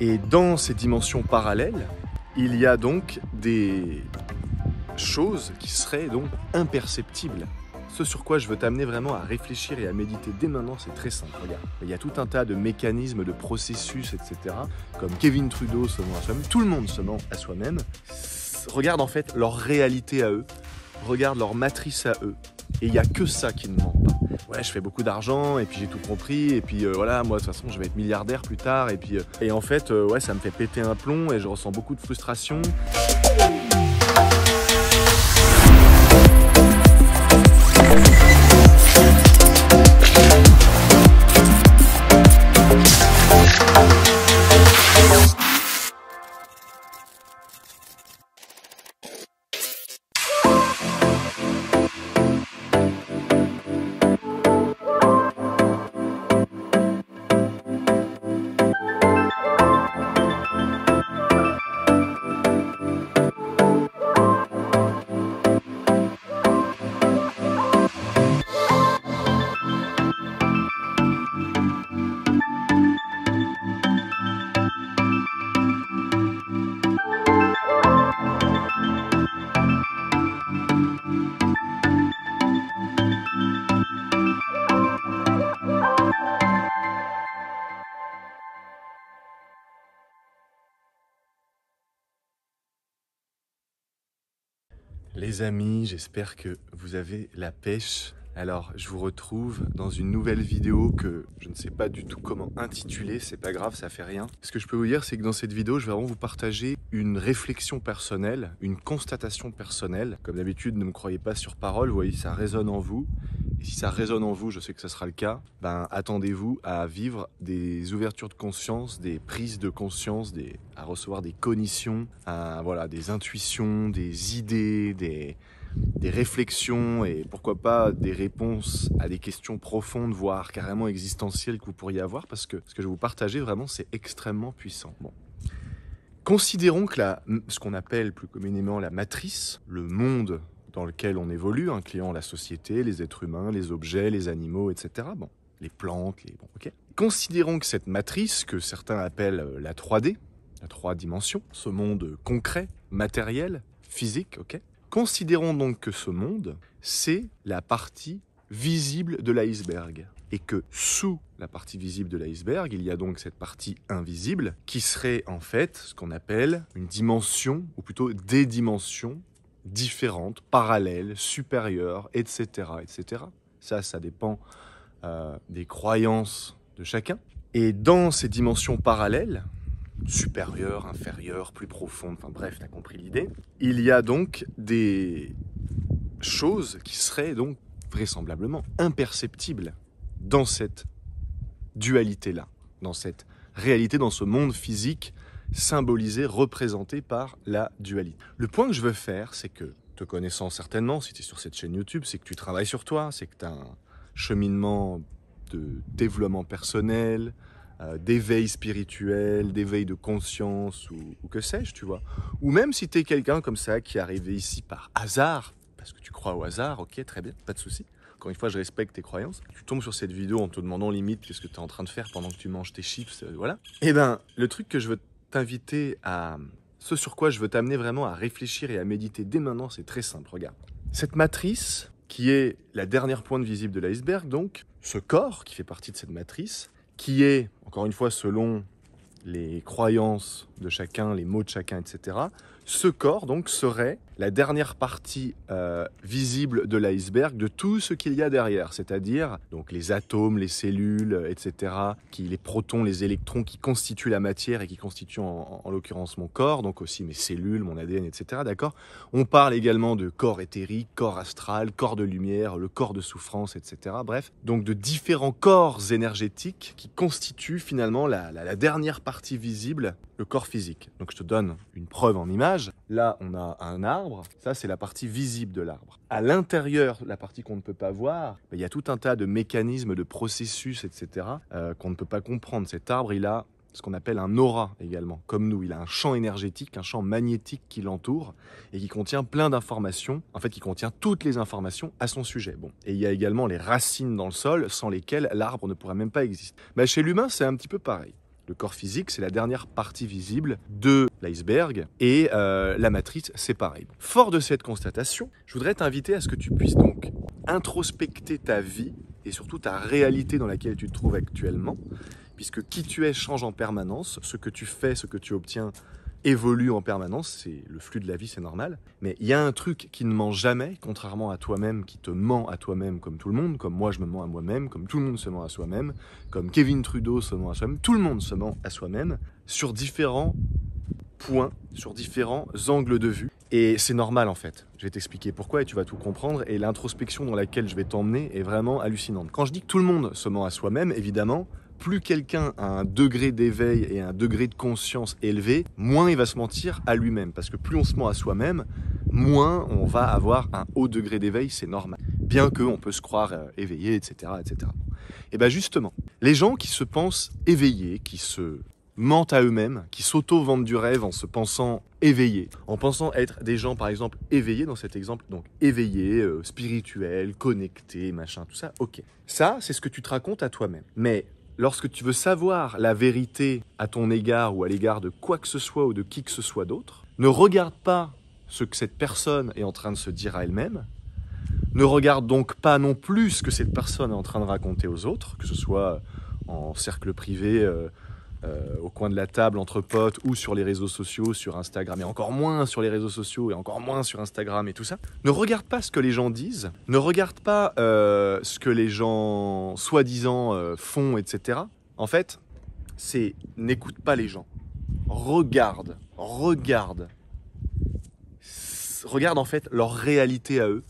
Et dans ces dimensions parallèles, il y a donc des choses qui seraient donc imperceptibles. Ce sur quoi je veux t'amener vraiment à réfléchir et à méditer dès maintenant, c'est très simple. Regarde, il y a tout un tas de mécanismes, de processus, etc. Comme Kevin Trudeau se ment à soi-même, tout le monde se ment à soi-même. Regarde en fait leur réalité à eux, regarde leur matrice à eux. Et il n'y a que ça qui ne ment pas. Ouais, je fais beaucoup d'argent, et puis j'ai tout compris, et puis voilà, moi de toute façon je vais être milliardaire plus tard, et puis et en fait, ouais, ça me fait péter un plomb, et je ressens beaucoup de frustration. Les amis, j'espère que vous avez la pêche. Alors, je vous retrouve dans une nouvelle vidéo que je ne sais pas du tout comment intituler, c'est pas grave, ça fait rien. Ce que je peux vous dire, c'est que dans cette vidéo, je vais vraiment vous partager une réflexion personnelle, une constatation personnelle. Comme d'habitude, ne me croyez pas sur parole, vous voyez, ça résonne en vous. Et si ça résonne en vous, je sais que ça sera le cas, ben attendez-vous à vivre des ouvertures de conscience, des prises de conscience, à recevoir des cognitions, voilà, des intuitions, des idées, des réflexions et pourquoi pas des réponses à des questions profondes, voire carrément existentielles que vous pourriez avoir, parce que ce que je vais vous partager vraiment, c'est extrêmement puissant. Bon. Considérons que ce qu'on appelle plus communément la matrice, le monde dans lequel on évolue, incluant la société, les êtres humains, les objets, les animaux, etc. Bon, les plantes, bon, ok. Considérons que cette matrice, que certains appellent la 3D, la 3 dimensions, ce monde concret, matériel, physique, ok. Considérons donc que ce monde, c'est la partie visible de l'iceberg. Et que sous la partie visible de l'iceberg, il y a donc cette partie invisible, qui serait en fait ce qu'on appelle une dimension, ou plutôt des dimensions, différentes, parallèles, supérieures, etc., etc. Ça dépend des croyances de chacun. Et dans ces dimensions parallèles, supérieures, inférieures, plus profondes, enfin bref, t'as compris l'idée, il y a donc des choses qui seraient donc vraisemblablement imperceptibles dans cette dualité-là, dans cette réalité, dans ce monde physique symbolisé, représenté par la dualité. Le point que je veux faire, c'est que, te connaissant certainement, si tu es sur cette chaîne YouTube, c'est que tu travailles sur toi, c'est que tu as un cheminement de développement personnel, d'éveil spirituel, d'éveil de conscience, ou que sais-je, tu vois. Ou même si tu es quelqu'un comme ça qui est arrivé ici par hasard, parce que tu crois au hasard, ok, très bien, pas de souci. Encore une fois, je respecte tes croyances. Tu tombes sur cette vidéo en te demandant limite qu'est-ce que tu es en train de faire pendant que tu manges tes chips, voilà. Et ben, le truc que je veux t'inviter à... Ce sur quoi je veux t'amener vraiment à réfléchir et à méditer dès maintenant, c'est très simple, regarde. Cette matrice, qui est la dernière pointe visible de l'iceberg, donc, ce corps qui fait partie de cette matrice, qui est, encore une fois, selon les croyances de chacun, les mots de chacun, etc., ce corps, donc, serait la dernière partie visible de l'iceberg de tout ce qu'il y a derrière, c'est-à-dire donc les atomes, les cellules, etc., les protons, les électrons qui constituent la matière et qui constituent en l'occurrence mon corps, donc aussi mes cellules, mon ADN, etc., d'accord. On parle également de corps éthérique, corps astral, corps de lumière, le corps de souffrance, etc., bref, donc de différents corps énergétiques qui constituent finalement la dernière partie visible, le corps physique. Donc je te donne une preuve en image. Là, on a un arbre. Ça, c'est la partie visible de l'arbre. À l'intérieur, la partie qu'on ne peut pas voir, il y a tout un tas de mécanismes, de processus, etc., qu'on ne peut pas comprendre. Cet arbre, il a ce qu'on appelle un aura également, comme nous. Il a un champ énergétique, un champ magnétique qui l'entoure et qui contient plein d'informations, en fait, qui contient toutes les informations à son sujet. Bon. Et il y a également les racines dans le sol, sans lesquelles l'arbre ne pourrait même pas exister. Chez l'humain, c'est un petit peu pareil. Le corps physique, c'est la dernière partie visible de l'iceberg et la matrice, c'est pareil. Fort de cette constatation, je voudrais t'inviter à ce que tu puisses donc introspecter ta vie et surtout ta réalité dans laquelle tu te trouves actuellement, puisque qui tu es change en permanence, ce que tu fais, ce que tu obtiens évolue en permanence, c'est le flux de la vie, c'est normal. Mais il y a un truc qui ne ment jamais, contrairement à toi-même, qui te ment à toi-même comme tout le monde, comme moi je me mens à moi-même, comme tout le monde se ment à soi-même, comme Kevin Trudeau se ment à soi-même, tout le monde se ment à soi-même, sur différents points, sur différents angles de vue. Et c'est normal en fait. Je vais t'expliquer pourquoi et tu vas tout comprendre. Et l'introspection dans laquelle je vais t'emmener est vraiment hallucinante. Quand je dis que tout le monde se ment à soi-même, évidemment, plus quelqu'un a un degré d'éveil et un degré de conscience élevé, moins il va se mentir à lui-même. Parce que plus on se ment à soi-même, moins on va avoir un haut degré d'éveil, c'est normal. Bien qu'on peut se croire éveillé, etc. etc. Et bien justement, les gens qui se pensent éveillés, qui se mentent à eux-mêmes, qui s'auto-vendent du rêve en se pensant éveillés, en pensant être des gens par exemple éveillés dans cet exemple, donc éveillés, spirituels, connectés, machin, tout ça, ok. Ça, c'est ce que tu te racontes à toi-même. Mais lorsque tu veux savoir la vérité à ton égard ou à l'égard de quoi que ce soit ou de qui que ce soit d'autre, ne regarde pas ce que cette personne est en train de se dire à elle-même, ne regarde donc pas non plus ce que cette personne est en train de raconter aux autres, que ce soit en cercle privé, au coin de la table entre potes ou sur les réseaux sociaux, sur Instagram, et encore moins sur les réseaux sociaux et encore moins sur Instagram et tout ça. Ne regarde pas ce que les gens disent, ne regarde pas ce que les gens soi-disant font, etc. En fait, c'est n'écoute pas les gens. Regarde en fait leur réalité à eux,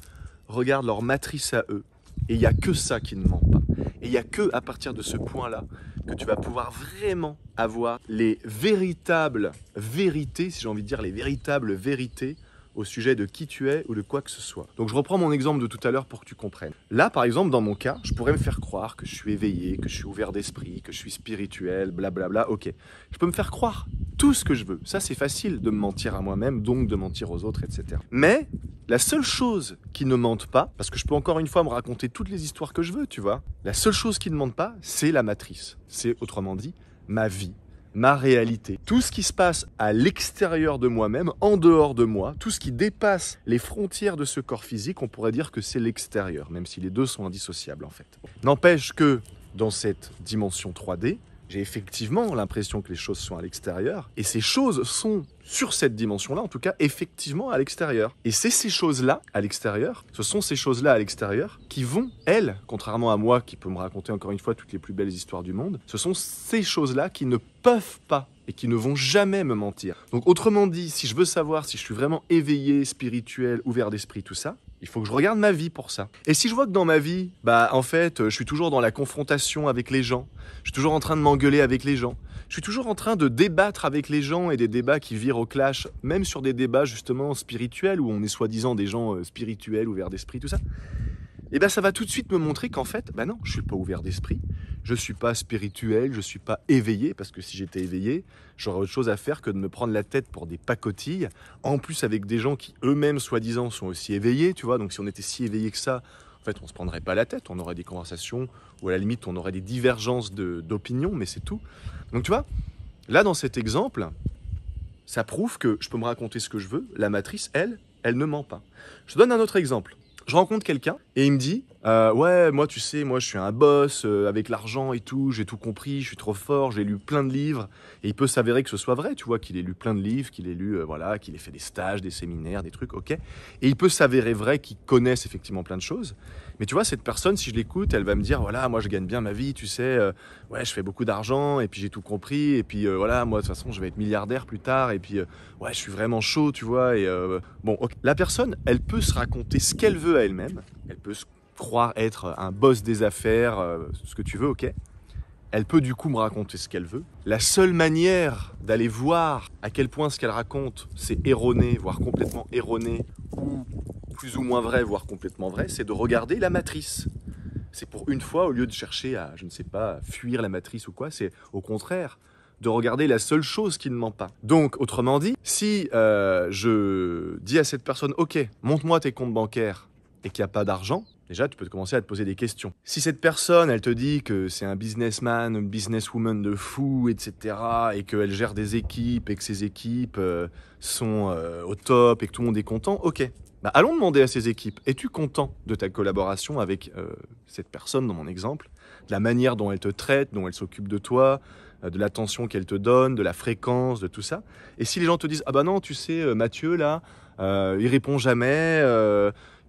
regarde leur matrice à eux, et il n'y a que ça qui ne ment pas. Et il n'y a que à partir de ce point-là que tu vas pouvoir vraiment avoir les véritables vérités, si j'ai envie de dire les véritables vérités au sujet de qui tu es ou de quoi que ce soit. Donc je reprends mon exemple de tout à l'heure pour que tu comprennes. Là, par exemple, dans mon cas, je pourrais me faire croire que je suis éveillé, que je suis ouvert d'esprit, que je suis spirituel, blablabla, ok. Je peux me faire croire tout ce que je veux. Ça, c'est facile de me mentir à moi-même, donc de mentir aux autres, etc. Mais la seule chose qui ne mente pas, parce que je peux encore une fois me raconter toutes les histoires que je veux, tu vois, la seule chose qui ne mente pas, c'est la matrice. C'est, autrement dit, ma vie, ma réalité. Tout ce qui se passe à l'extérieur de moi-même, en dehors de moi, tout ce qui dépasse les frontières de ce corps physique, on pourrait dire que c'est l'extérieur, même si les deux sont indissociables en fait. N'empêche que dans cette dimension 3D, j'ai effectivement l'impression que les choses sont à l'extérieur, et ces choses sont, sur cette dimension-là, en tout cas, effectivement à l'extérieur. Et c'est ces choses-là, à l'extérieur, ce sont ces choses-là à l'extérieur qui vont, elles, contrairement à moi, qui peut me raconter encore une fois toutes les plus belles histoires du monde, ce sont ces choses-là qui ne peuvent pas et qui ne vont jamais me mentir. Donc autrement dit, si je veux savoir si je suis vraiment éveillé, spirituel, ouvert d'esprit, tout ça, il faut que je regarde ma vie pour ça. Et si je vois que dans ma vie, en fait, je suis toujours dans la confrontation avec les gens, je suis toujours en train de m'engueuler avec les gens, je suis toujours en train de débattre avec les gens et des débats qui virent au clash, même sur des débats justement spirituels, où on est soi-disant des gens spirituels, ouverts d'esprit, tout ça, et bien ça va tout de suite me montrer qu'en fait, non, je suis pas ouvert d'esprit, je suis pas spirituel, je suis pas éveillé, parce que si j'étais éveillé, j'aurais autre chose à faire que de me prendre la tête pour des pacotilles, en plus avec des gens qui eux-mêmes, soi-disant, sont aussi éveillés, tu vois, donc si on était si éveillé que ça, en fait, on se prendrait pas la tête, on aurait des conversations, ou à la limite, on aurait des divergences d'opinion, mais c'est tout. Donc tu vois, là dans cet exemple, ça prouve que je peux me raconter ce que je veux, la matrice, elle ne ment pas. Je te donne un autre exemple. Je rencontre quelqu'un et il me dit ouais, moi tu sais, moi je suis un boss avec l'argent et tout, j'ai tout compris, je suis trop fort, j'ai lu plein de livres. Et il peut s'avérer que ce soit vrai, tu vois, qu'il ait lu plein de livres, qu'il ait lu, voilà, qu'il ait fait des stages, des séminaires, des trucs, ok. Et il peut s'avérer vrai qu'il connaisse effectivement plein de choses. Mais tu vois, cette personne, si je l'écoute, elle va me dire voilà, moi je gagne bien ma vie, tu sais, ouais, je fais beaucoup d'argent et puis j'ai tout compris. Et puis voilà, moi de toute façon je vais être milliardaire plus tard. Et puis ouais, je suis vraiment chaud, tu vois. Et bon, okay. La personne, elle peut se raconter ce qu'elle veut à elle-même, elle peut se croire être un boss des affaires, ce que tu veux, ok. Elle peut du coup me raconter ce qu'elle veut. La seule manière d'aller voir à quel point ce qu'elle raconte, c'est erroné, voire complètement erroné, ou plus ou moins vrai, voire complètement vrai, c'est de regarder la matrice. C'est pour une fois, au lieu de chercher à, je ne sais pas, fuir la matrice ou quoi, c'est au contraire de regarder la seule chose qui ne ment pas. Donc, autrement dit, si je dis à cette personne, ok, montre-moi tes comptes bancaires, et qu'il n'y a pas d'argent, déjà, tu peux commencer à te poser des questions. Si cette personne, elle te dit que c'est un businessman, une businesswoman de fou, etc., et qu'elle gère des équipes, et que ces équipes sont au top, et que tout le monde est content, ok. Bah, allons demander à ces équipes, es-tu content de ta collaboration avec cette personne, dans mon exemple, de la manière dont elle te traite, dont elle s'occupe de toi, de l'attention qu'elle te donne, de la fréquence, de tout ça. Et si les gens te disent « Ah bah non, tu sais, Mathieu, là, il répond jamais,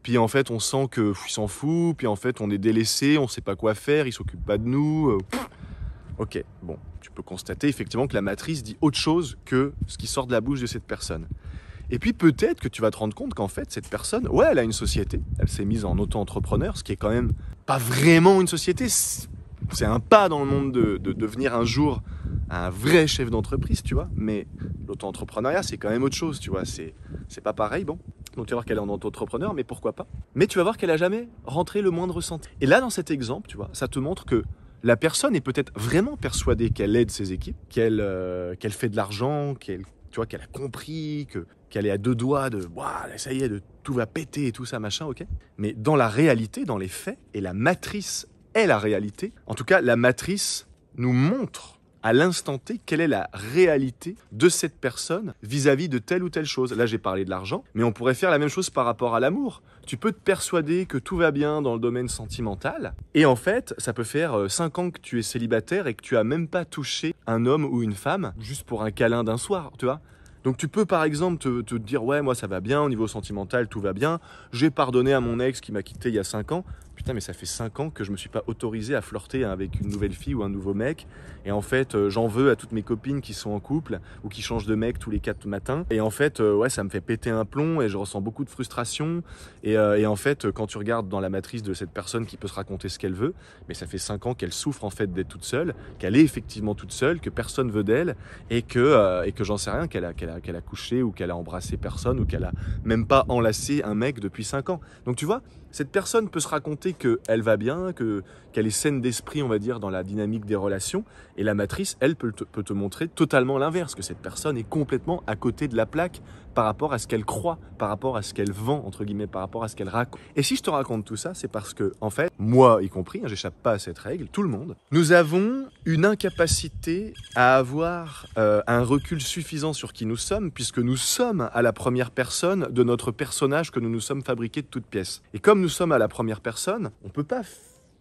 puis en fait, on sent qu'il s'en fout, puis en fait, on est délaissé, on sait pas quoi faire, il s'occupe pas de nous. » Ok, bon, tu peux constater effectivement que la matrice dit autre chose que ce qui sort de la bouche de cette personne. Et puis peut-être que tu vas te rendre compte qu'en fait, cette personne, ouais, elle a une société, elle s'est mise en auto-entrepreneur, ce qui est quand même pas vraiment une société, c'est un pas dans le monde de devenir un jour un vrai chef d'entreprise, tu vois. Mais l'auto-entrepreneuriat, c'est quand même autre chose, tu vois, c'est pas pareil, bon. Donc tu vas voir qu'elle est en auto-entrepreneur, mais pourquoi pas. Mais tu vas voir qu'elle a jamais rentré le moindre centime. Et là, dans cet exemple, tu vois, ça te montre que la personne est peut-être vraiment persuadée qu'elle aide ses équipes, qu'elle fait de l'argent, qu'elle a compris, qu'elle est à deux doigts de « ça y est, tout va péter et tout ça, machin, ok ?» Mais dans la réalité, dans les faits, et la matrice est la réalité, en tout cas, la matrice nous montre à l'instant T quelle est la réalité de cette personne vis-à-vis de telle ou telle chose. Là, j'ai parlé de l'argent, mais on pourrait faire la même chose par rapport à l'amour. Tu peux te persuader que tout va bien dans le domaine sentimental, et en fait, ça peut faire 5 ans que tu es célibataire et que tu as même pas touché un homme ou une femme juste pour un câlin d'un soir, tu vois. Donc tu peux par exemple te dire « Ouais, moi ça va bien, au niveau sentimental, tout va bien. J'ai pardonné à mon ex qui m'a quitté il y a 5 ans. Putain, mais ça fait 5 ans que je me suis pas autorisé à flirter avec une nouvelle fille ou un nouveau mec. Et en fait, j'en veux à toutes mes copines qui sont en couple ou qui changent de mec tous les 4 matins. Et en fait, ouais, ça me fait péter un plomb et je ressens beaucoup de frustration. Et en fait, quand tu regardes dans la matrice de cette personne qui peut se raconter ce qu'elle veut, mais ça fait 5 ans qu'elle souffre en fait d'être toute seule, qu'elle est effectivement toute seule, que personne veut d'elle et que j'en sais rien, qu'elle a couché ou qu'elle a embrassé personne ou qu'elle a même pas enlacé un mec depuis 5 ans. Donc tu vois, cette personne peut se raconter qu'elle va bien, qu'elle est saine d'esprit, on va dire, dans la dynamique des relations. Et la matrice, elle, peut te montrer totalement l'inverse, que cette personne est complètement à côté de la plaque par rapport à ce qu'elle croit, par rapport à ce qu'elle vend, entre guillemets, par rapport à ce qu'elle raconte. Et si je te raconte tout ça, c'est parce que, en fait, moi y compris, j'échappe pas à cette règle, tout le monde, nous avons une incapacité à avoir un recul suffisant sur qui nous sommes, puisque nous sommes à la première personne de notre personnage que nous nous sommes fabriqués de toutes pièces. Et comme nous sommes à la première personne, on peut pas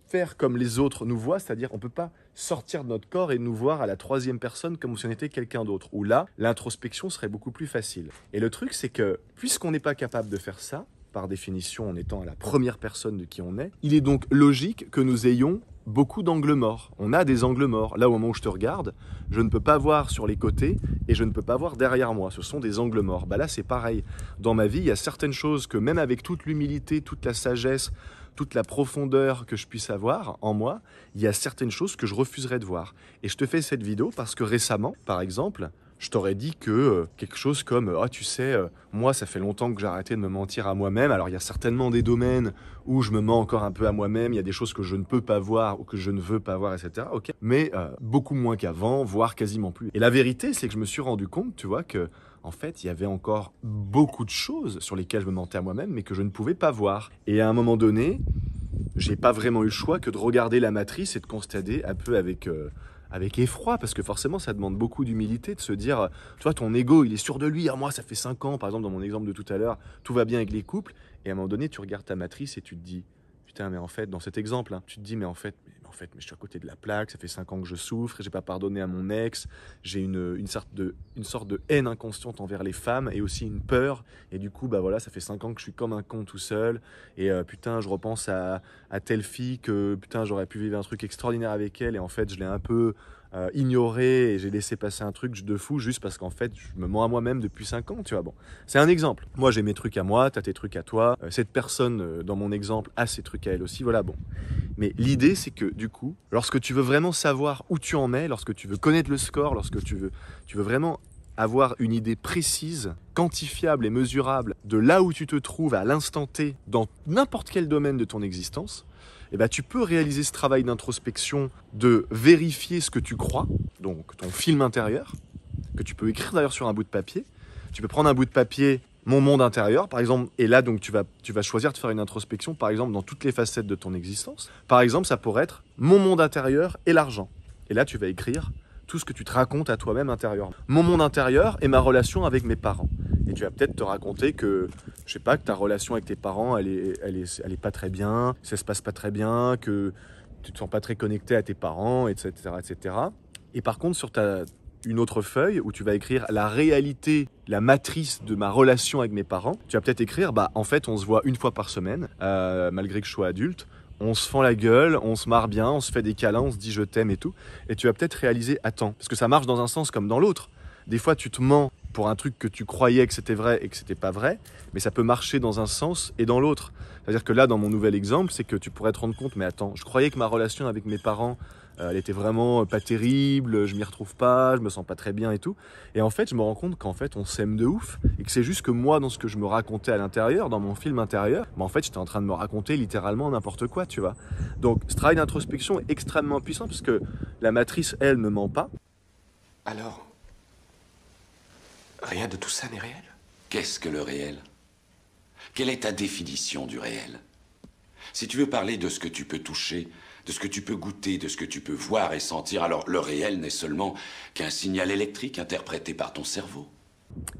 faire comme les autres nous voient, c'est-à-dire on peut pas sortir de notre corps et nous voir à la troisième personne comme si on était quelqu'un d'autre, où là, l'introspection serait beaucoup plus facile. Et le truc, c'est que, puisqu'on n'est pas capable de faire ça, par définition en étant à la première personne de qui on est, il est donc logique que nous ayons beaucoup d'angles morts. On a des angles morts. Là, au moment où je te regarde, je ne peux pas voir sur les côtés et je ne peux pas voir derrière moi. Ce sont des angles morts. Bah là, c'est pareil. Dans ma vie, il y a certaines choses que même avec toute l'humilité, toute la sagesse, toute la profondeur que je puisse avoir en moi, il y a certaines choses que je refuserais de voir. Et je te fais cette vidéo parce que récemment, par exemple, je t'aurais dit que quelque chose comme « Ah, tu sais, moi, ça fait longtemps que j'ai arrêté de me mentir à moi-même. » Alors, il y a certainement des domaines où je me mens encore un peu à moi-même. Il y a des choses que je ne peux pas voir ou que je ne veux pas voir, etc. Okay. Mais beaucoup moins qu'avant, voire quasiment plus. Et la vérité, c'est que je me suis rendu compte, tu vois, que en fait, il y avait encore beaucoup de choses sur lesquelles je me mentais à moi-même, mais que je ne pouvais pas voir. Et à un moment donné, j'ai pas vraiment eu le choix que de regarder la matrice et de constater un peu avec effroi, parce que forcément, ça demande beaucoup d'humilité de se dire, tu vois, ton ego, il est sûr de lui. Ah, moi, ça fait 5 ans, par exemple, dans mon exemple de tout à l'heure, tout va bien avec les couples. Et à un moment donné, tu regardes ta matrice et tu te dis, putain, mais en fait, dans cet exemple, hein, tu te dis, mais en fait, je suis à côté de la plaque, ça fait 5 ans que je souffre, j'ai pas pardonné à mon ex, j'ai une sorte de haine inconsciente envers les femmes et aussi une peur. Et du coup, bah voilà, ça fait 5 ans que je suis comme un con tout seul. Et putain, je repense à telle fille que putain, j'aurais pu vivre un truc extraordinaire avec elle. Et en fait, je l'ai un peu ignoré et j'ai laissé passer un truc de fou juste parce qu'en fait, je me mens à moi-même depuis 5 ans, tu vois. Bon, c'est un exemple. Moi, j'ai mes trucs à moi, t'as tes trucs à toi. Cette personne, dans mon exemple, a ses trucs à elle aussi. Voilà, bon. Mais l'idée, c'est que du coup, lorsque tu veux vraiment savoir où tu en es, lorsque tu veux connaître le score, lorsque tu veux vraiment avoir une idée précise, quantifiable et mesurable de là où tu te trouves à l'instant T dans n'importe quel domaine de ton existence, eh ben, tu peux réaliser ce travail d'introspection, de vérifier ce que tu crois, donc ton film intérieur, que tu peux écrire d'ailleurs sur un bout de papier. Tu peux prendre un bout de papier mon monde intérieur, par exemple, et là, donc, tu vas choisir de faire une introspection, par exemple, dans toutes les facettes de ton existence. Par exemple, ça pourrait être mon monde intérieur et l'argent. Et là, tu vas écrire tout ce que tu te racontes à toi-même intérieurement. Mon monde intérieur et ma relation avec mes parents. Et tu vas peut-être te raconter que, je sais pas, que ta relation avec tes parents, elle est pas très bien, ça se passe pas très bien, que tu te sens pas très connecté à tes parents, etc., etc. Et par contre, sur une autre feuille où tu vas écrire la réalité, la matrice de ma relation avec mes parents, tu vas peut-être écrire, en fait, on se voit une fois par semaine, malgré que je sois adulte. On se fend la gueule, on se marre bien, on se fait des câlins, on se dit je t'aime et tout. Et tu vas peut-être réaliser, attends, parce que ça marche dans un sens comme dans l'autre. Des fois, tu te mens pour un truc que tu croyais que c'était vrai et que c'était pas vrai, mais ça peut marcher dans un sens et dans l'autre. C'est-à-dire que là, dans mon nouvel exemple, c'est que tu pourrais te rendre compte, mais attends, je croyais que ma relation avec mes parents, elle était vraiment pas terrible, je m'y retrouve pas, je me sens pas très bien et tout. Et en fait, je me rends compte qu'en fait, on s'aime de ouf et que c'est juste que moi, dans ce que je me racontais à l'intérieur, dans mon film intérieur, en fait, j'étais en train de me raconter littéralement n'importe quoi, tu vois. Donc, ce travail d'introspection est extrêmement puissant parce que la matrice, elle, ne ment pas. Alors, rien de tout ça n'est réel? Qu'est-ce que le réel? Quelle est ta définition du réel? Si tu veux parler de ce que tu peux toucher, de ce que tu peux goûter, de ce que tu peux voir et sentir, alors le réel n'est seulement qu'un signal électrique interprété par ton cerveau.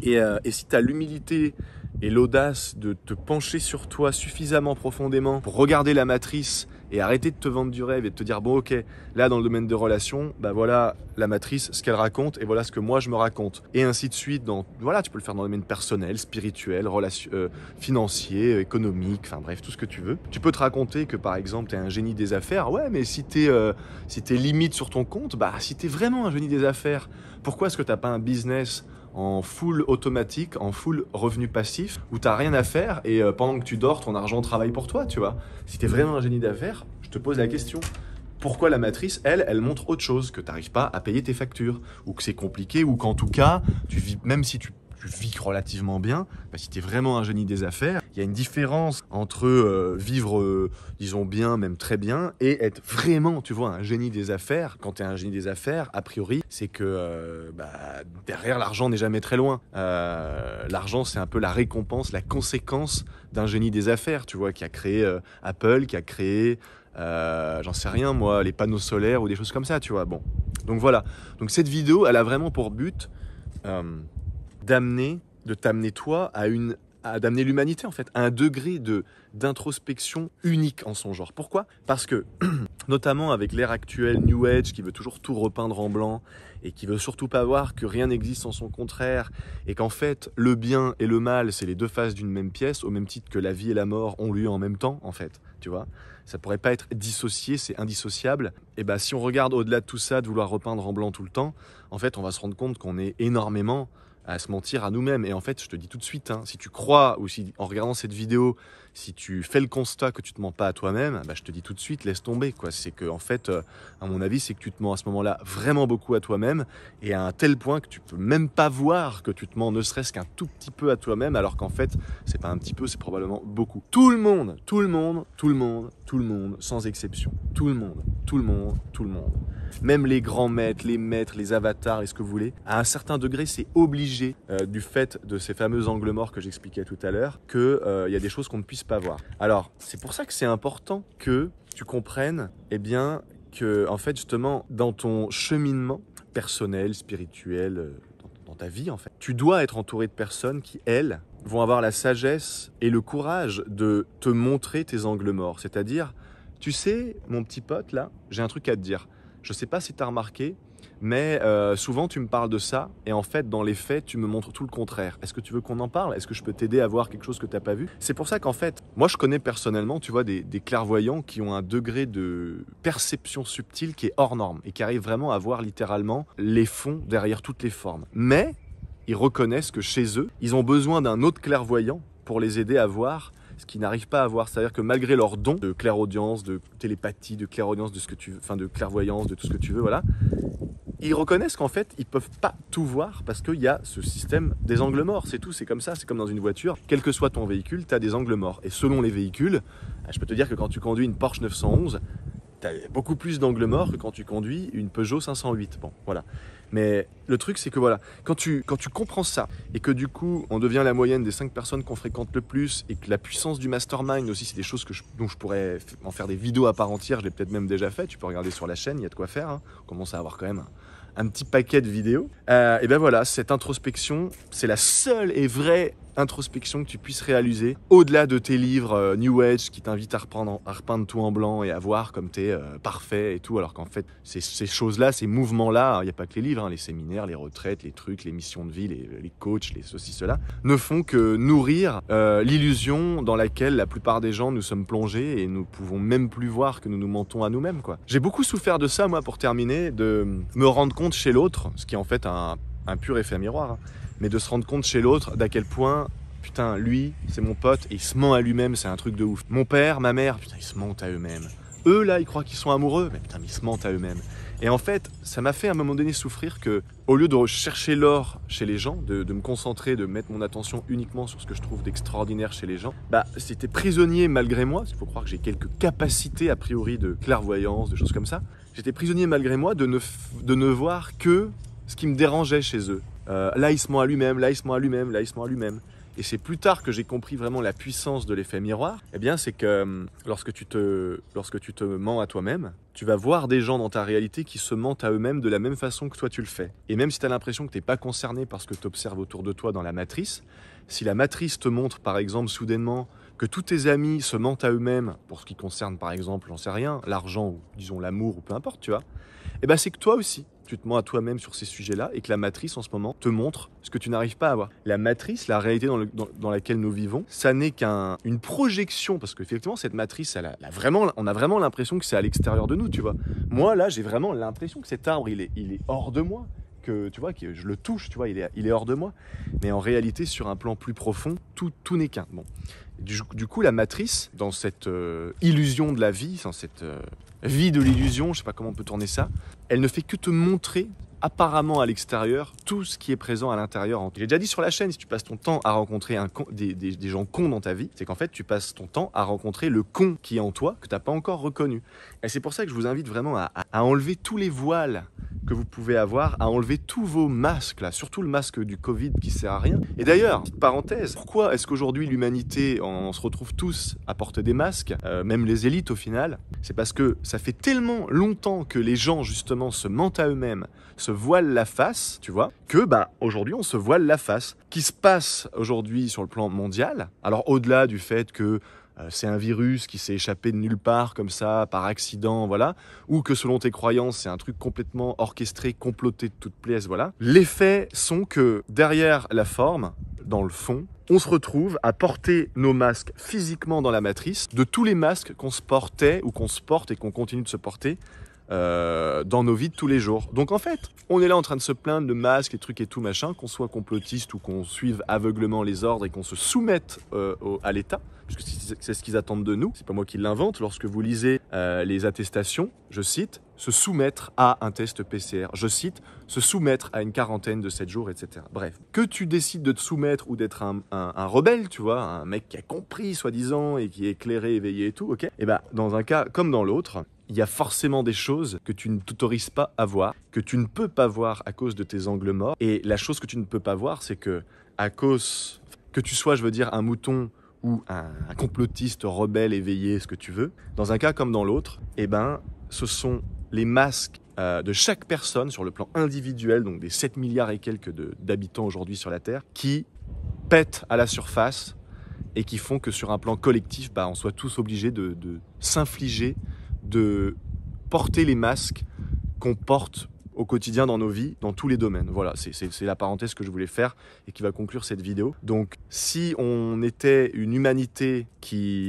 Et si tu as l'humilité et l'audace de te pencher sur toi suffisamment profondément pour regarder la matrice et arrêter de te vendre du rêve et de te dire bon ok, là dans le domaine des relations, voilà la matrice, ce qu'elle raconte et voilà ce que moi je me raconte. Et ainsi de suite, voilà, tu peux le faire dans le domaine personnel, spirituel, financier, économique, enfin bref, tout ce que tu veux. Tu peux te raconter que par exemple tu es un génie des affaires, ouais mais si t'es limite sur ton compte, si t'es vraiment un génie des affaires, pourquoi est-ce que t'as pas un business en full automatique, en full revenu passif, où t'as rien à faire et pendant que tu dors, ton argent travaille pour toi, tu vois. Si t'es vraiment un génie d'affaires, je te pose la question. Pourquoi la matrice, elle montre autre chose, que t'arrives pas à payer tes factures, ou que c'est compliqué, ou qu'en tout cas, tu vis, même si tu vis relativement bien, si tu es vraiment un génie des affaires, il y a une différence entre vivre, disons bien, même très bien, et être vraiment, tu vois, un génie des affaires. Quand tu es un génie des affaires, a priori, c'est que derrière, l'argent n'est jamais très loin. L'argent, c'est un peu la récompense, la conséquence d'un génie des affaires, tu vois, qui a créé Apple, qui a créé... j'en sais rien moi, les panneaux solaires ou des choses comme ça, tu vois. Bon, donc voilà. Donc cette vidéo, elle a vraiment pour but de t'amener toi d'amener l'humanité en fait à un degré d'introspection unique en son genre. Pourquoi? Parce que notamment avec l'ère actuelle New Age qui veut toujours tout repeindre en blanc et qui veut surtout pas voir que rien n'existe en son contraire et qu'en fait le bien et le mal c'est les deux faces d'une même pièce au même titre que la vie et la mort ont lieu en même temps en fait, tu vois. Ça pourrait pas être dissocié, c'est indissociable. Et si on regarde au-delà de tout ça, de vouloir repeindre en blanc tout le temps, en fait on va se rendre compte qu'on est énormément à se mentir à nous-mêmes. Et en fait, je te dis tout de suite, si tu crois, ou si en regardant cette vidéo, si tu fais le constat que tu te mens pas à toi-même, je te dis tout de suite, laisse tomber, quoi. C'est que, en fait, à mon avis, c'est que tu te mens à ce moment-là vraiment beaucoup à toi-même, et à un tel point que tu peux même pas voir que tu te mens ne serait-ce qu'un tout petit peu à toi-même, alors qu'en fait, c'est pas un petit peu, c'est probablement beaucoup. Tout le monde, sans exception. Tout le monde. Même les grands maîtres, les avatars et ce que vous voulez, à un certain degré, c'est obligé du fait de ces fameux angles morts que j'expliquais tout à l'heure, qu'il y a des choses qu'on ne puisse pas voir. Alors, c'est pour ça que c'est important que tu comprennes, que, en fait, justement, dans ton cheminement personnel, spirituel, dans ta vie, en fait, tu dois être entouré de personnes qui, elles, vont avoir la sagesse et le courage de te montrer tes angles morts. C'est-à-dire, tu sais, mon petit pote, là, j'ai un truc à te dire. Je sais pas si tu as remarqué, mais souvent tu me parles de ça et en fait dans les faits tu me montres tout le contraire. Est-ce que tu veux qu'on en parle? Est-ce que je peux t'aider à voir quelque chose que tu n'as pas vu? C'est pour ça qu'en fait, moi je connais personnellement, tu vois, des clairvoyants qui ont un degré de perception subtile qui est hors norme et qui arrivent vraiment à voir littéralement les fonds derrière toutes les formes. Mais ils reconnaissent que chez eux, ils ont besoin d'un autre clairvoyant pour les aider à voir ce qu'ils n'arrivent pas à voir. C'est-à-dire que malgré leur don de clairaudience, de télépathie, de clairaudience, de clairvoyance, de tout ce que tu veux, voilà, ils reconnaissent qu'en fait, ils peuvent pas tout voir parce qu'il y a ce système des angles morts. C'est tout, c'est comme ça, c'est comme dans une voiture. Quel que soit ton véhicule, tu as des angles morts. Et selon les véhicules, je peux te dire que quand tu conduis une Porsche 911, t'as beaucoup plus d'angle mort que quand tu conduis une Peugeot 508. Bon, voilà. Mais le truc, c'est que voilà, quand tu comprends ça, et que du coup, on devient la moyenne des 5 personnes qu'on fréquente le plus, et que la puissance du mastermind aussi, c'est des choses dont je pourrais en faire des vidéos à part entière, je l'ai peut-être même déjà fait, tu peux regarder sur la chaîne, il y a de quoi faire, hein. On commence à avoir quand même un petit paquet de vidéos. Et ben voilà, cette introspection, c'est la seule et vraie introspection que tu puisses réaliser au-delà de tes livres New Age qui t'invitent à repeindre tout en blanc et à voir comme t'es parfait et tout, alors qu'en fait ces choses-là, ces mouvements-là, il n'y a pas que les livres, hein, les séminaires, les retraites, les trucs, les missions de vie, les coachs, les ceci, cela, ne font que nourrir l'illusion dans laquelle la plupart des gens nous sommes plongés et nous pouvons même plus voir que nous nous mentons à nous-mêmes, quoi. J'ai beaucoup souffert de ça, moi, pour terminer, de me rendre compte chez l'autre, ce qui est en fait un pur effet miroir, hein, mais de se rendre compte chez l'autre d'à quel point, putain, lui, c'est mon pote, et il se ment à lui-même, c'est un truc de ouf. Mon père, ma mère, putain, ils se mentent à eux-mêmes. Eux, là, ils croient qu'ils sont amoureux, mais putain, ils se mentent à eux-mêmes. Et en fait, ça m'a fait à un moment donné souffrir que, au lieu de chercher l'or chez les gens, de me concentrer, de mettre mon attention uniquement sur ce que je trouve d'extraordinaire chez les gens, bah, c'était prisonnier malgré moi. Il faut croire que j'ai quelques capacités, a priori, de clairvoyance, de choses comme ça. J'étais prisonnier malgré moi de ne voir que ce qui me dérangeait chez eux. Là, il se ment à lui-même, là, il se ment à lui-même, là, il se ment à lui-même. Et c'est plus tard que j'ai compris vraiment la puissance de l'effet miroir. Eh bien, c'est que lorsque tu te mens à toi-même, tu vas voir des gens dans ta réalité qui se mentent à eux-mêmes de la même façon que toi tu le fais. Et même si tu as l'impression que tu n'es pas concerné par ce que tu observes autour de toi dans la matrice, si la matrice te montre par exemple soudainement que tous tes amis se mentent à eux-mêmes pour ce qui concerne par exemple, j'en sais rien, l'argent ou disons l'amour ou peu importe, tu vois, eh ben c'est que toi aussi, tu te mens à toi-même sur ces sujets-là et que la matrice en ce moment te montre ce que tu n'arrives pas à voir. La matrice, la réalité dans laquelle nous vivons, ça n'est qu'une projection, parce qu'effectivement cette matrice, on a vraiment l'impression que c'est à l'extérieur de nous, tu vois. Moi là, j'ai vraiment l'impression que cet arbre, il est hors de moi, que tu vois, que je le touche, tu vois, il est hors de moi. Mais en réalité, sur un plan plus profond, tout n'est qu'un. Bon. Du coup, la matrice, dans cette illusion de la vie, dans cette vie de l'illusion, je sais pas comment on peut tourner ça, elle ne fait que te montrer apparemment à l'extérieur tout ce qui est présent à l'intérieur. J'ai déjà dit sur la chaîne, si tu passes ton temps à rencontrer des gens cons dans ta vie, c'est qu'en fait tu passes ton temps à rencontrer le con qui est en toi que tu n'as pas encore reconnu. Et c'est pour ça que je vous invite vraiment à enlever tous les voiles que vous pouvez avoir, à enlever tous vos masques là, surtout le masque du Covid qui sert à rien. Et d'ailleurs, petite parenthèse, pourquoi est-ce qu'aujourd'hui l'humanité, on se retrouve tous à porter des masques, même les élites au final? C'est parce que ça fait tellement longtemps que les gens justement se mentent à eux-mêmes, se voilent la face, tu vois, que bah aujourd'hui on se voile la face. Qui se passe aujourd'hui sur le plan mondial, alors au-delà du fait que c'est un virus qui s'est échappé de nulle part comme ça, par accident, voilà, ou que selon tes croyances, c'est un truc complètement orchestré, comploté de toutes pièces, voilà. Les faits sont que derrière la forme, dans le fond, on se retrouve à porter nos masques physiquement dans la matrice, de tous les masques qu'on se portait ou qu'on se porte et qu'on continue de se porter dans nos vies de tous les jours. Donc en fait, on est là en train de se plaindre de masques, les trucs et tout machin, qu'on soit complotiste ou qu'on suive aveuglement les ordres et qu'on se soumette à l'État, puisque c'est ce qu'ils attendent de nous. C'est pas moi qui l'invente. Lorsque vous lisez les attestations, je cite, se soumettre à un test PCR. Je cite, se soumettre à une quarantaine de 7 jours, etc. Bref, que tu décides de te soumettre ou d'être un rebelle, tu vois, un mec qui a compris, soi-disant, et qui est éclairé, éveillé et tout, ok. Et ben, dans un cas comme dans l'autre, il y a forcément des choses que tu ne t'autorises pas à voir, que tu ne peux pas voir à cause de tes angles morts. Et la chose que tu ne peux pas voir, c'est que à cause que tu sois, je veux dire, un mouton ou un complotiste rebelle éveillé, ce que tu veux, dans un cas comme dans l'autre, eh ben, ce sont les masques de chaque personne sur le plan individuel, donc des 7 milliards et quelques d'habitants aujourd'hui sur la Terre, qui pètent à la surface et qui font que sur un plan collectif, bah, on soit tous obligés de s'infliger, de porter les masques qu'on porte au quotidien dans nos vies, dans tous les domaines. Voilà, c'est la parenthèse que je voulais faire et qui va conclure cette vidéo. Donc, si on était une humanité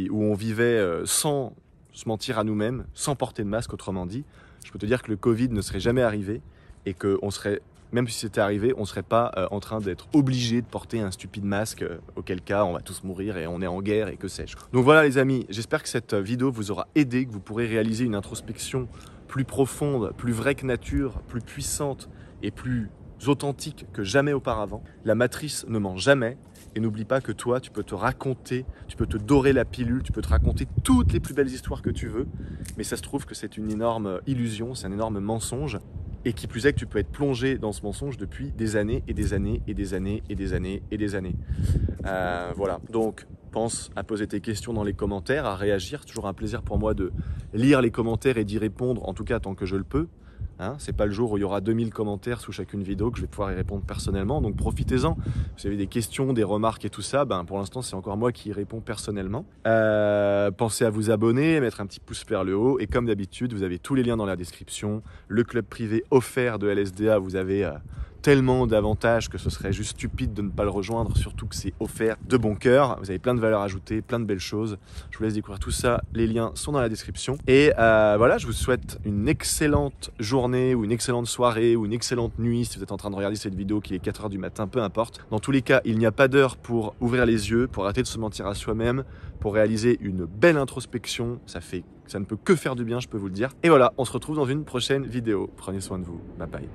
où on vivait sans se mentir à nous-mêmes, sans porter de masque, autrement dit, je peux te dire que le Covid ne serait jamais arrivé et qu'on serait, même si c'était arrivé, on ne serait pas en train d'être obligé de porter un stupide masque, auquel cas on va tous mourir et on est en guerre et que sais-je. Donc voilà les amis, j'espère que cette vidéo vous aura aidé, que vous pourrez réaliser une introspection plus profonde, plus vraie que nature, plus puissante et plus authentiques que jamais auparavant. La matrice ne ment jamais. Et n'oublie pas que toi, tu peux te raconter, tu peux te dorer la pilule, tu peux te raconter toutes les plus belles histoires que tu veux. Mais ça se trouve que c'est une énorme illusion, c'est un énorme mensonge. Et qui plus est que tu peux être plongé dans ce mensonge depuis des années et des années et des années et des années et des années. Voilà, donc pense à poser tes questions dans les commentaires, à réagir. Toujours un plaisir pour moi de lire les commentaires et d'y répondre, en tout cas tant que je le peux. Hein, c'est pas le jour où il y aura 2000 commentaires sous chacune vidéo que je vais pouvoir y répondre personnellement, donc profitez-en. Vous avez des questions, des remarques et tout ça, ben pour l'instant c'est encore moi qui y réponds personnellement. Pensez à vous abonner, mettre un petit pouce vers le haut, et comme d'habitude vous avez tous les liens dans la description. Le club privé offert de LSDA, vous avez tellement d'avantages que ce serait juste stupide de ne pas le rejoindre, surtout que c'est offert de bon cœur. Vous avez plein de valeurs ajoutées, plein de belles choses. Je vous laisse découvrir tout ça, les liens sont dans la description. Et voilà, je vous souhaite une excellente journée ou une excellente soirée ou une excellente nuit si vous êtes en train de regarder cette vidéo qui est 4 h du matin, peu importe. Dans tous les cas, il n'y a pas d'heure pour ouvrir les yeux, pour arrêter de se mentir à soi-même, pour réaliser une belle introspection. Ça ne peut que faire du bien, je peux vous le dire. Et voilà, on se retrouve dans une prochaine vidéo. Prenez soin de vous. Bye bye.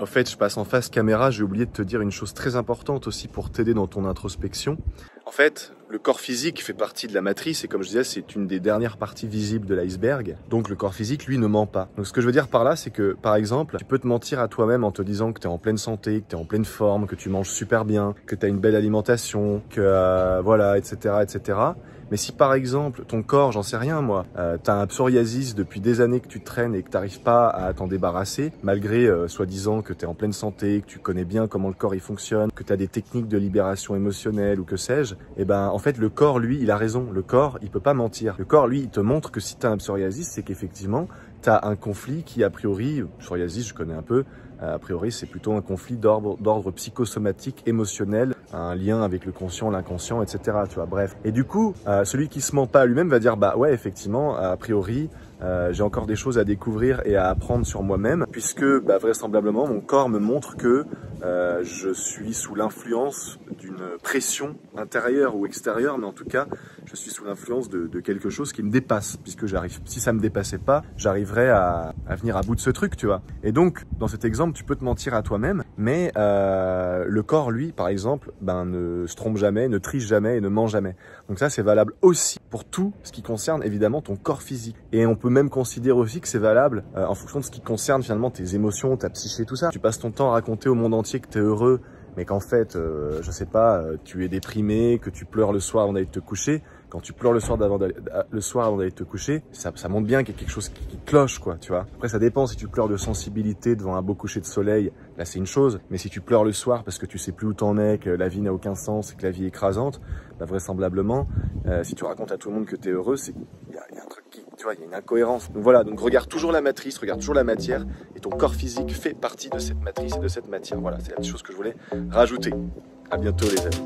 Au fait, je passe en face caméra, j'ai oublié de te dire une chose très importante aussi pour t'aider dans ton introspection. En fait, le corps physique fait partie de la matrice et comme je disais, c'est une des dernières parties visibles de l'iceberg. Donc le corps physique, lui, ne ment pas. Donc ce que je veux dire par là, c'est que, par exemple, tu peux te mentir à toi-même en te disant que tu es en pleine santé, que tu es en pleine forme, que tu manges super bien, que tu as une belle alimentation, que voilà, etc., etc. Mais si par exemple, ton corps, j'en sais rien moi, t'as un psoriasis depuis des années que tu traînes et que t'arrives pas à t'en débarrasser, malgré soi-disant que t'es en pleine santé, que tu connais bien comment le corps il fonctionne, que t'as des techniques de libération émotionnelle ou que sais-je, et ben en fait le corps lui, il a raison. Le corps, il peut pas mentir. Le corps lui, il te montre que si t'as un psoriasis, c'est qu'effectivement, t'as un conflit qui a priori, psoriasis je connais un peu, a priori c'est plutôt un conflit d'ordre psychosomatique, émotionnel, un lien avec le conscient, l'inconscient, etc. Tu vois, bref. Et du coup, celui qui se ment pas à lui-même va dire bah ouais effectivement, a priori, j'ai encore des choses à découvrir et à apprendre sur moi-même, puisque bah, vraisemblablement mon corps me montre que je suis sous l'influence d'une pression intérieure ou extérieure, mais en tout cas, je suis sous l'influence de quelque chose qui me dépasse, puisque si ça me dépassait pas, j'arriverais à venir à bout de ce truc, tu vois. Et donc, dans cet exemple, tu peux te mentir à toi-même, mais le corps, lui, par exemple, ben, ne se trompe jamais, ne triche jamais et ne ment jamais. Donc ça, c'est valable aussi pour tout ce qui concerne évidemment ton corps physique. Et on peut même considérer aussi que c'est valable en fonction de ce qui concerne finalement tes émotions, ta psyché, tout ça. Tu passes ton temps à raconter au monde entier que tu es heureux, mais qu'en fait, je sais pas, tu es déprimé, que tu pleures le soir avant d'aller te coucher. Quand tu pleures le soir avant d'aller te coucher, ça montre bien qu'il y a quelque chose qui cloche, quoi, tu vois. Après, ça dépend. Si tu pleures de sensibilité devant un beau coucher de soleil, là, c'est une chose. Mais si tu pleures le soir parce que tu sais plus où t'en es, que la vie n'a aucun sens et que la vie est écrasante, bah, vraisemblablement, si tu racontes à tout le monde que t'es heureux, il y a un truc qui, tu vois, il y a une incohérence. Donc voilà, donc regarde toujours la matrice, regarde toujours la matière, et ton corps physique fait partie de cette matrice et de cette matière. Voilà, c'est la petite chose que je voulais rajouter. À bientôt, les amis.